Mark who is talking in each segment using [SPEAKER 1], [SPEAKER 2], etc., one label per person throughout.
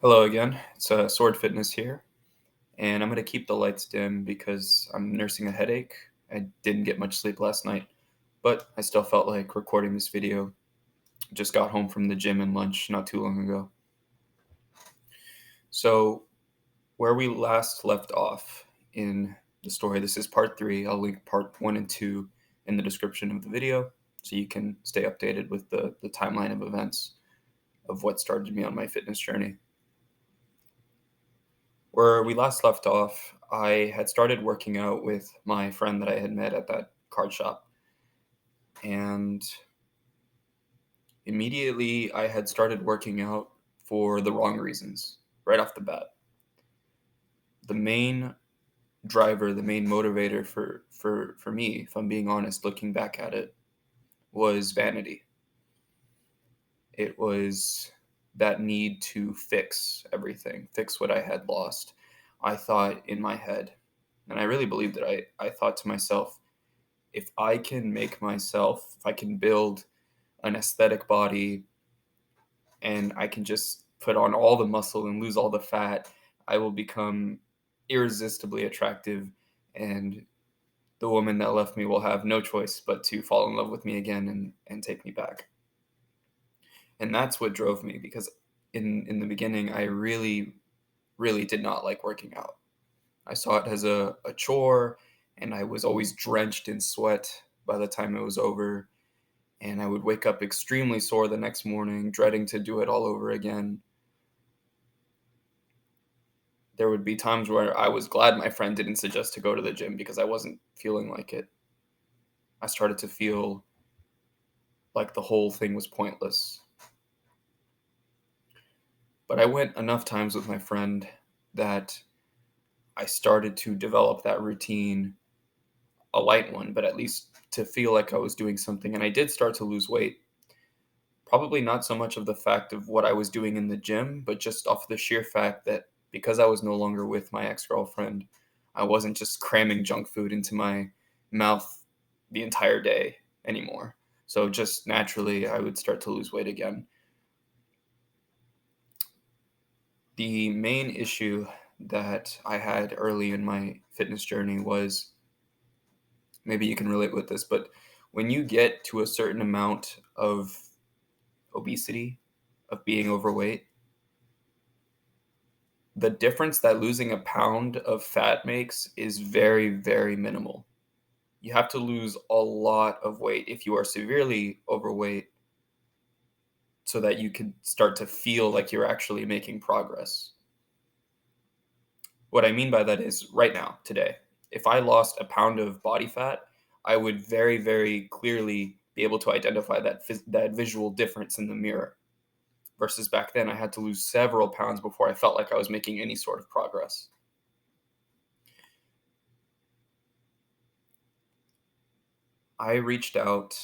[SPEAKER 1] Hello again. It's Sword Fitness here, and I'm going to keep the lights dim because I'm nursing a headache. I didn't get much sleep last night, but I still felt like recording this video. Just got home from the gym and lunch not too long ago. So, where we last left off in the story, this is part three. I'll link part one and two in the description of the video so you can stay updated with the timeline of events of what started me on my fitness journey. Where we last left off, I had started working out with my friend that I had met at that card shop. And immediately I had started working out for the wrong reasons right off the bat. The main driver, the main motivator for me, if I'm being honest, looking back at it, was vanity. It was that need to fix everything, fix what I had lost. I thought in my head, and I really believed it, I thought to myself, if I can make myself, if I can build an aesthetic body and I can just put on all the muscle and lose all the fat, I will become irresistibly attractive and the woman that left me will have no choice but to fall in love with me again and take me back. And that's what drove me because in the beginning I really did not like working out. I saw it as a chore and I was always drenched in sweat by the time it was over. And I would wake up extremely sore the next morning, dreading to do it all over again. There would be times where I was glad my friend didn't suggest to go to the gym because I wasn't feeling like it. I started to feel like the whole thing was pointless. But I went enough times with my friend that I started to develop that routine, a light one, but at least to feel like I was doing something. And I did start to lose weight. Probably not so much of the fact of what I was doing in the gym, but just off the sheer fact that because I was no longer with my ex-girlfriend, I wasn't just cramming junk food into my mouth the entire day anymore. So just naturally, I would start to lose weight again. The main issue that I had early in my fitness journey was, maybe you can relate with this, but when you get to a certain amount of obesity, of being overweight, the difference that losing a pound of fat makes is very, very minimal. You have to lose a lot of weight if you are severely overweight so that you can start to feel like you're actually making progress. What I mean by that is right now, today, if I lost a pound of body fat, I would very, very clearly be able to identify that visual difference in the mirror. Versus back then, I had to lose several pounds before I felt like I was making any sort of progress. I reached out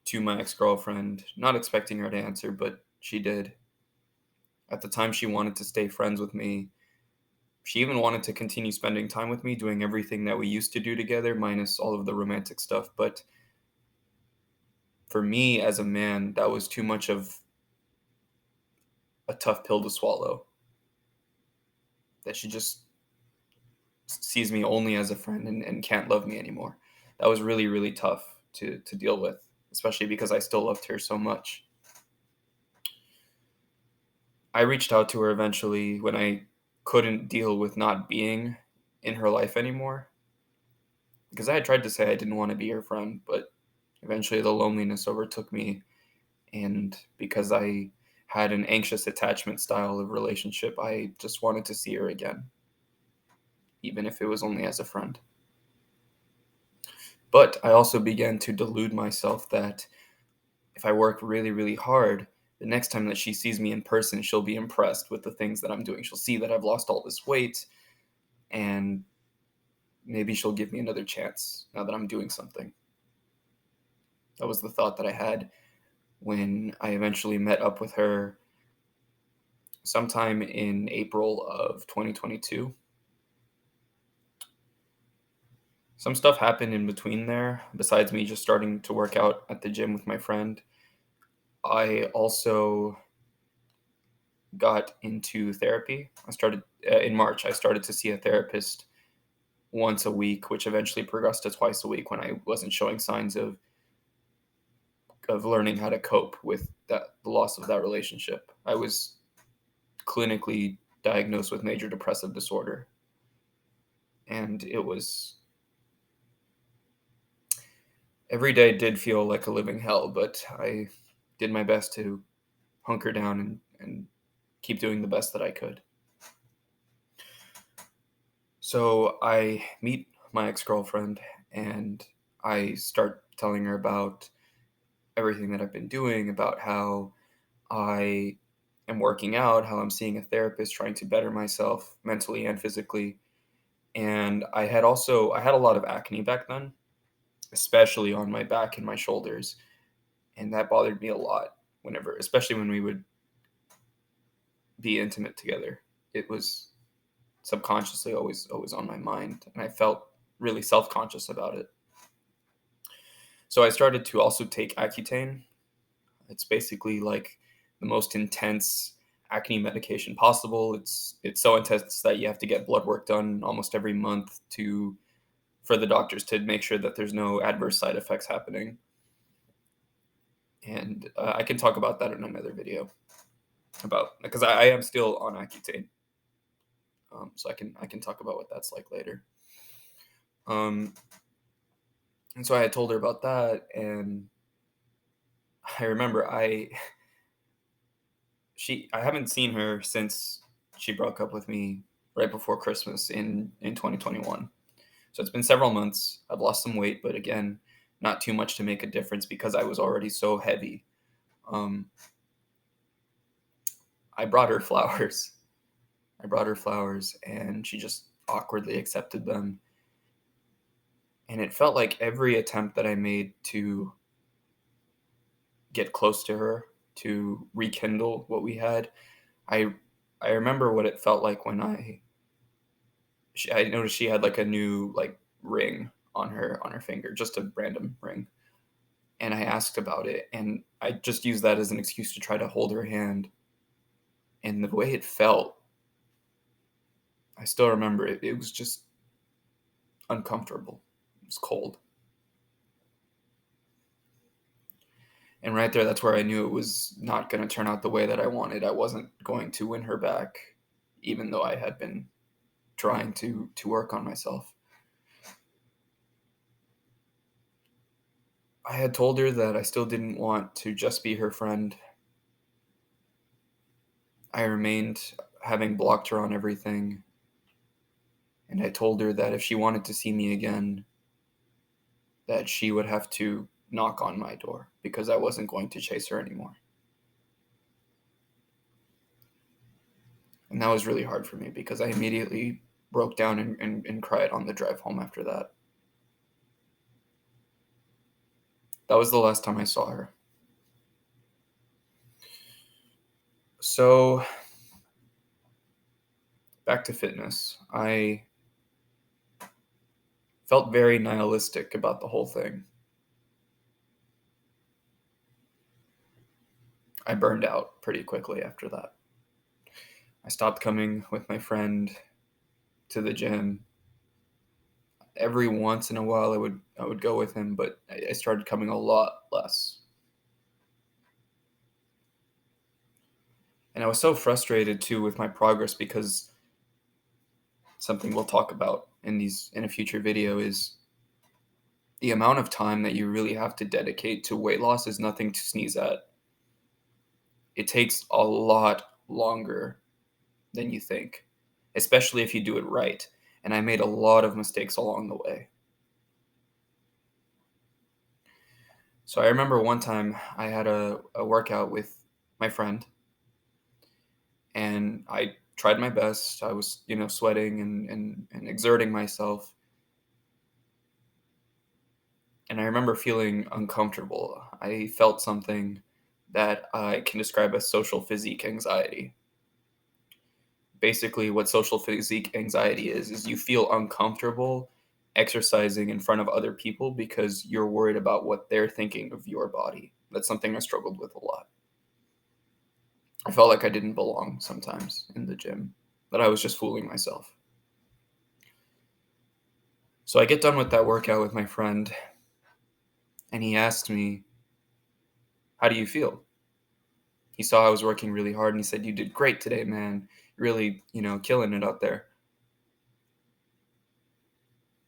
[SPEAKER 1] to my ex-girlfriend, not expecting her to answer, but she did. At the time, she wanted to stay friends with me. She even wanted to continue spending time with me, doing everything that we used to do together, minus all of the romantic stuff. But for me as a man, that was too much of a tough pill to swallow. That she just sees me only as a friend and can't love me anymore. That was really, really tough to deal with, especially because I still loved her so much. I reached out to her eventually when I couldn't deal with not being in her life anymore. Because I had tried to say I didn't want to be her friend, but eventually the loneliness overtook me. And because I had an anxious attachment style of relationship, I just wanted to see her again, even if it was only as a friend. But I also began to delude myself that if I work really, really hard, the next time that she sees me in person, she'll be impressed with the things that I'm doing. She'll see that I've lost all this weight and maybe she'll give me another chance now that I'm doing something. That was the thought that I had when I eventually met up with her sometime in April of 2022. Some stuff happened in between there, besides me just starting to work out at the gym with my friend. I also got into therapy. I started in March. I started to see a therapist once a week, which eventually progressed to twice a week when I wasn't showing signs of learning how to cope with the loss of that relationship. I was clinically diagnosed with major depressive disorder, and it was every day did feel like a living hell, but I did my best to hunker down and keep doing the best that I could. So I meet my ex-girlfriend and I start telling her about everything that I've been doing, about how I am working out, how I'm seeing a therapist, trying to better myself mentally and physically. And I had a lot of acne back then, especially on my back and my shoulders, and that bothered me a lot whenever, especially when we would be intimate together. It was subconsciously always on my mind, and I felt really self-conscious about it. So I started to also take Accutane. It's basically like the most intense acne medication possible. It's so intense that you have to get blood work done almost every month to for the doctors to make sure that there's no adverse side effects happening. And I can talk about that in another video about because I am still on Accutane, so I can talk about what that's like later. Um, and so I had told her about that, and I remember I haven't seen her since she broke up with me right before Christmas in 2021. So it's been several months. I've lost some weight, but again, not too much to make a difference because I was already so heavy. Um, I brought her flowers. I brought her flowers, and she just awkwardly accepted them. And it felt like every attempt that I made to get close to her, to rekindle what we had, I I remember what it felt like when I noticed she had like a new like ring on her finger, just a random ring. And I asked about it, and I just used that as an excuse to try to hold her hand. And the way it felt, I still remember it. It was just uncomfortable. It was cold. And right there, that's where I knew it was not going to turn out the way that I wanted. I wasn't going to win her back, even though I had been trying to work on myself. I had told her that I still didn't want to just be her friend. I remained having blocked her on everything, and I told her that if she wanted to see me again, that she would have to knock on my door because I wasn't going to chase her anymore. And that was really hard for me because I immediately broke down and cried on the drive home after that. That was the last time I saw her. So, back to fitness. I felt very nihilistic about the whole thing. I burned out pretty quickly after that. I stopped coming with my friend to the gym. Every once in a while I would go with him, but I started coming a lot less. And I was so frustrated too with my progress because something we'll talk about in a future video is the amount of time that you really have to dedicate to weight loss is nothing to sneeze at. It takes a lot longer than you think, especially if you do it right. And I made a lot of mistakes along the way. So I remember one time I had a workout with my friend, and I tried my best. I was, sweating and exerting myself. And I remember feeling uncomfortable. I felt something that I can describe as social physique anxiety. Basically, what social physique anxiety is you feel uncomfortable exercising in front of other people because you're worried about what they're thinking of your body. That's something I struggled with a lot. I felt like I didn't belong sometimes in the gym, that I was just fooling myself. So I get done with that workout with my friend, and he asked me, "How do you feel?" He saw I was working really hard, and he said, "You did great today, man. Really, killing it out there."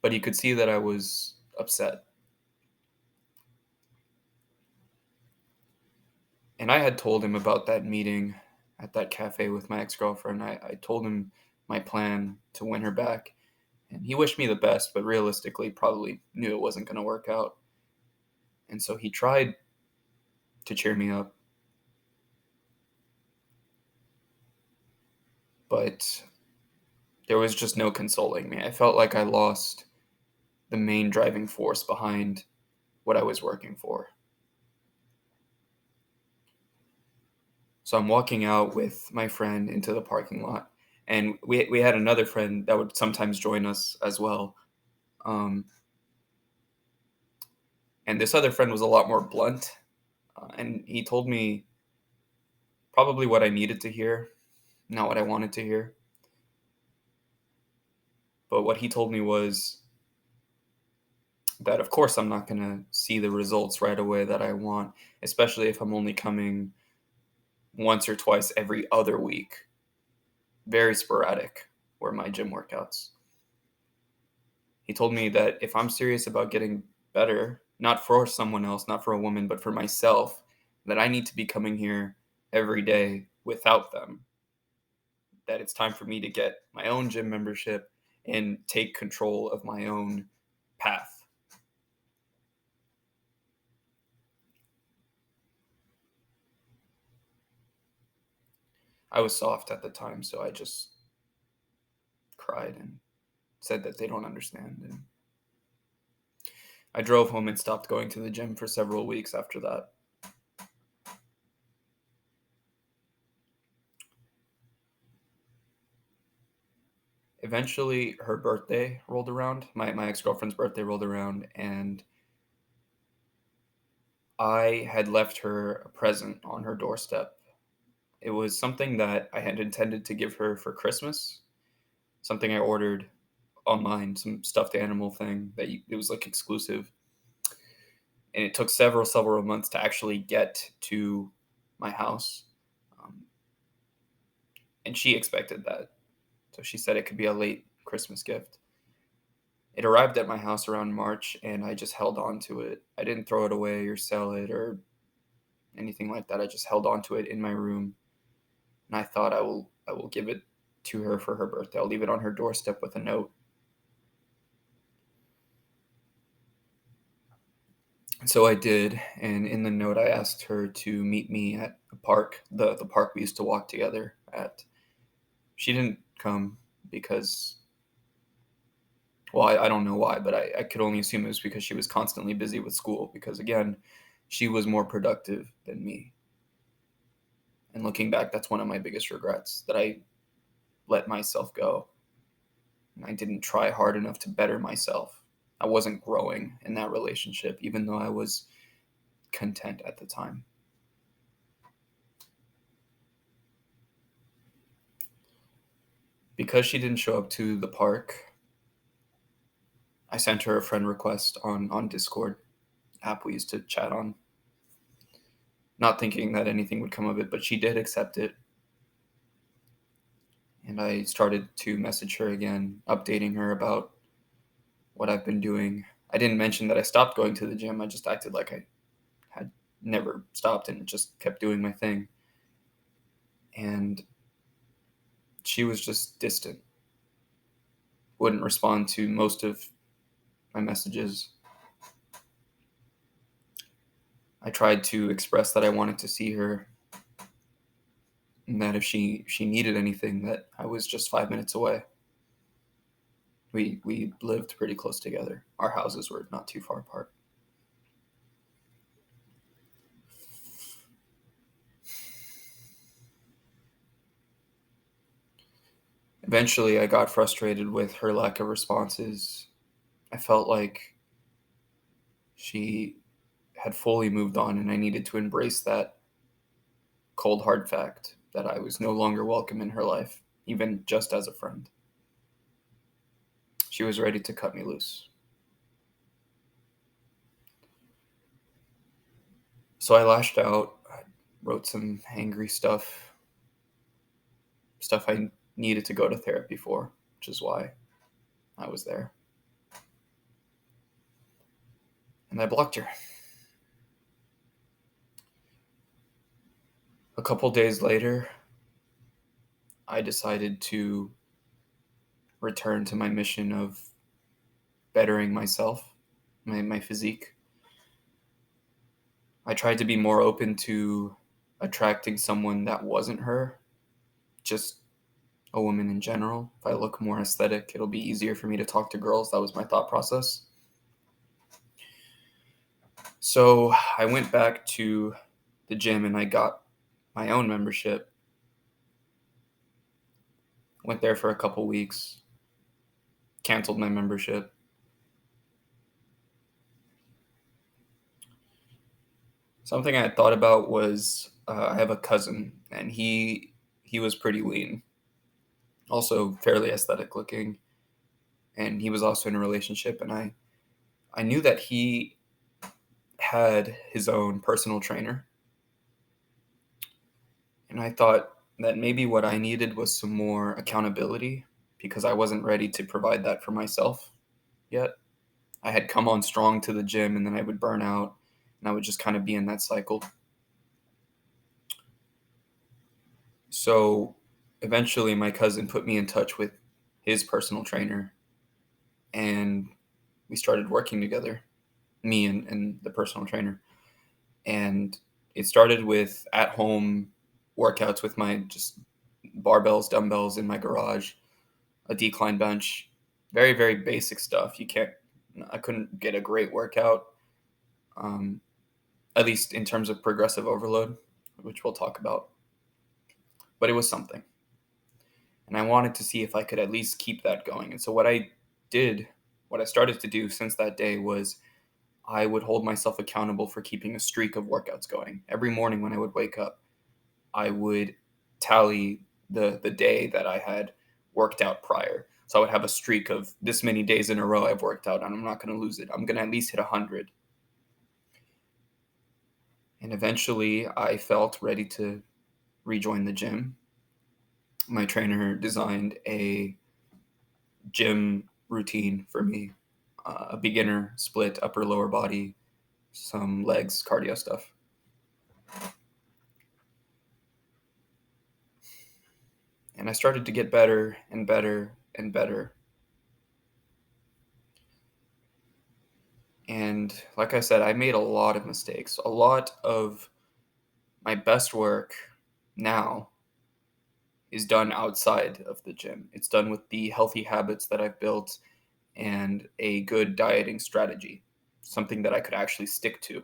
[SPEAKER 1] But he could see that I was upset. And I had told him about that meeting at that cafe with my ex-girlfriend. I told him my plan to win her back, and he wished me the best, but realistically probably knew it wasn't going to work out. And so he tried to cheer me up, but there was just no consoling me. I felt like I lost the main driving force behind what I was working for. So I'm walking out with my friend into the parking lot, and we had another friend that would sometimes join us as well. Um, and this other friend was a lot more blunt, and he told me probably what I needed to hear, not what I wanted to hear. But what he told me was that, of course, I'm not going to see the results right away that I want, especially if I'm only coming once or twice every other week. Very sporadic were my gym workouts. He told me that if I'm serious about getting better, not for someone else, not for a woman, but for myself, that I need to be coming here every day without them. That it's time for me to get my own gym membership and take control of my own path. I was soft at the time, so I just cried and said that they don't understand. And I drove home and stopped going to the gym for several weeks after that. Eventually, her birthday rolled around, my ex girlfriend's birthday rolled around, and I had left her a present on her doorstep. It was something that I had intended to give her for Christmas, something I ordered online, some stuffed animal thing it was like exclusive. And it took several months to actually get to my house. Um, and she expected that. So she said it could be a late Christmas gift. It arrived at my house around March, and I just held on to it. I didn't throw it away or sell it or anything like that. I just held on to it in my room, and I thought I will give it to her for her birthday. I'll leave it on her doorstep with a note. So I did, and in the note I asked her to meet me at a park, the park we used to walk together at. She didn't come because, well, I don't know why, but I could only assume it was because she was constantly busy with school, because again, she was more productive than me. And looking back, that's one of my biggest regrets, that I let myself go and I didn't try hard enough to better myself. I wasn't growing in that relationship, even though I was content at the time. Because she didn't show up to the park, I sent her a friend request on Discord, app we used to chat on, not thinking that anything would come of it, but she did accept it. And I started to message her again, updating her about what I've been doing. I didn't mention that I stopped going to the gym. I just acted like I had never stopped and just kept doing my thing. And she was just distant, wouldn't respond to most of my messages. I tried to express that I wanted to see her, and that if she needed anything, that I was just 5 minutes away. We lived pretty close together. Our houses were not too far apart. Eventually, I got frustrated with her lack of responses. I felt like she had fully moved on, and I needed to embrace that cold, hard fact. that I was no longer welcome in her life, even just as a friend. She was ready to cut me loose. So I lashed out. I wrote some angry stuff I needed to go to therapy for, which is why I was there. And I blocked her. A couple days later, I decided to return to my mission of bettering myself, my physique. I tried to be more open to attracting someone that wasn't her, just a woman in general. If I look more aesthetic, it'll be easier for me to talk to girls. That was my thought process. So I went back to the gym and I got my own membership. Went there for a couple weeks, canceled my membership. Something I had thought about was I have a cousin and he was pretty lean, also fairly aesthetic looking, and he was also in a relationship. And I knew that he had his own personal trainer, and I thought that maybe what I needed was some more accountability because I wasn't ready to provide that for myself yet. I had come on strong to the gym and then I would burn out and I would just kind of be in that cycle. So eventually my cousin put me in touch with his personal trainer and we started working together, me and the personal trainer. And it started with at home workouts with my just barbells, dumbbells in my garage, a decline bench, very, very basic stuff. I couldn't get a great workout, um, at least in terms of progressive overload, which we'll talk about. But it was something. And I wanted to see if I could at least keep that going. And so did, what I started to do since that day was I would hold myself accountable for keeping a streak of workouts going. Every morning when I would wake up, I would tally the day that I had worked out prior. So I would have a streak of this many days in a row I've worked out, and I'm not going to lose it. I'm going to at least hit 100. And eventually I felt ready to rejoin the gym. My trainer designed a gym routine for me, a beginner split, upper lower body, some legs, cardio stuff. And I started to get better and better and better. And like I said, I made a lot of mistakes. A lot of my best work now is done outside of the gym. It's done with the healthy habits that I've built and a good dieting strategy, something that I could actually stick to,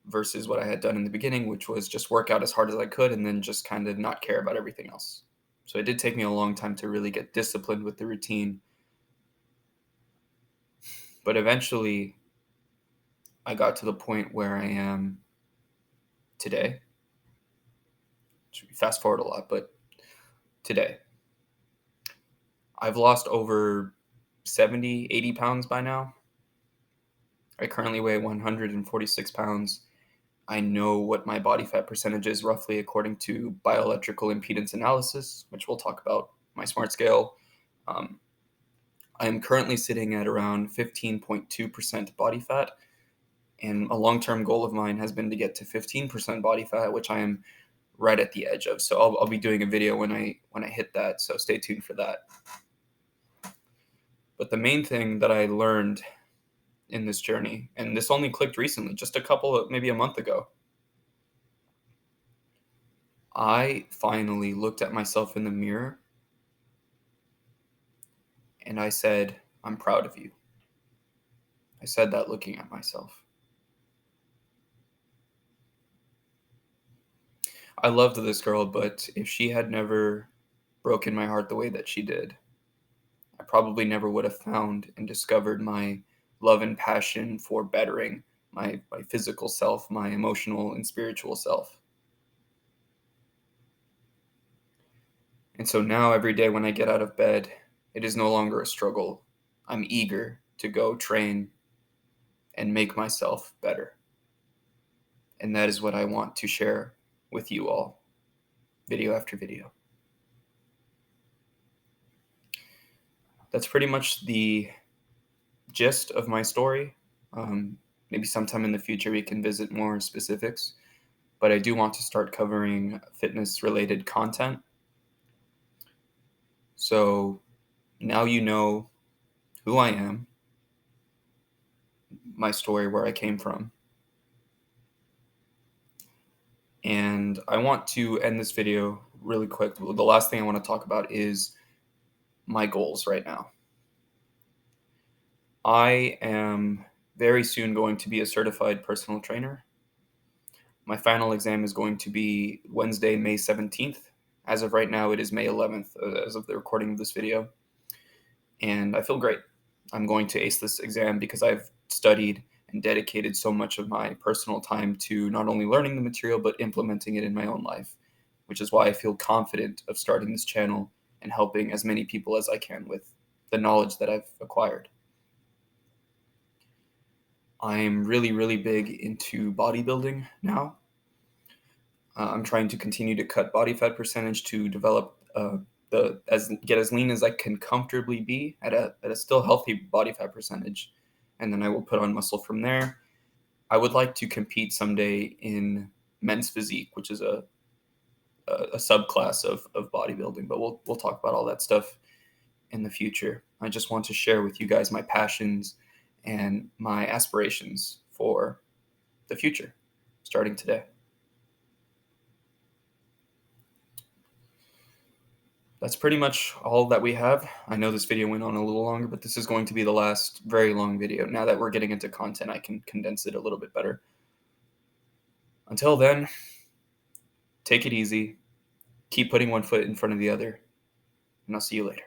[SPEAKER 1] versus what I had done in the beginning, which was just work out as hard as I could and then just kind of not care about everything else. So it did take me a long time to really get disciplined with the routine. But eventually, I got to the point where I am today. Fast forward a lot, but today, I've lost over 70, 80 pounds by now. I currently weigh 146 pounds. I know what my body fat percentage is roughly according to bioelectrical impedance analysis, which we'll talk about, my smart scale. Um, I am currently sitting at around 15.2% body fat, and a long-term goal of mine has been to get to 15% body fat, which I am right at the edge of. So I'll be doing a video when I hit that, so stay tuned for that. But the main thing that I learned in this journey, and this only clicked recently, just maybe a month ago, I finally looked at myself in the mirror and I said, I'm proud of you. I said that looking at myself. I loved this girl, but if she had never broken my heart the way that she did, I probably never would have found and discovered my love and passion for bettering my physical self, my emotional and spiritual self. And so now every day when I get out of bed, it is no longer a struggle. I'm eager to go train and make myself better. And that is what I want to share with you all, video after video. That's pretty much the gist of my story. Maybe sometime in the future we can visit more specifics, but I do want to start covering fitness related content. So now you know who I am, my story, where I came from. And I want to end this video really quick. The last thing I want to talk about is my goals right now. I am very soon going to be a certified personal trainer. My final exam is going to be Wednesday, May 17th. As of right now, it is May 11th, as of the recording of this video. And I feel great. I'm going to ace this exam because I've studied and dedicated so much of my personal time to not only learning the material, but implementing it in my own life, which is why I feel confident of starting this channel and helping as many people as I can with the knowledge that I've acquired. I'm really, really big into bodybuilding now. I'm trying to continue to cut body fat percentage to develop get as lean as I can comfortably be at a still healthy body fat percentage, and then I will put on muscle from there. I would like to compete someday in men's physique, which is a subclass of bodybuilding, but we'll talk about all that stuff in the future. I just want to share with you guys my passions and my aspirations for the future, starting today. That's pretty much all that we have. I know this video went on a little longer, but this is going to be the last very long video. Now that we're getting into content, I can condense it a little bit better. Until then, take it easy, keep putting one foot in front of the other, and I'll see you later.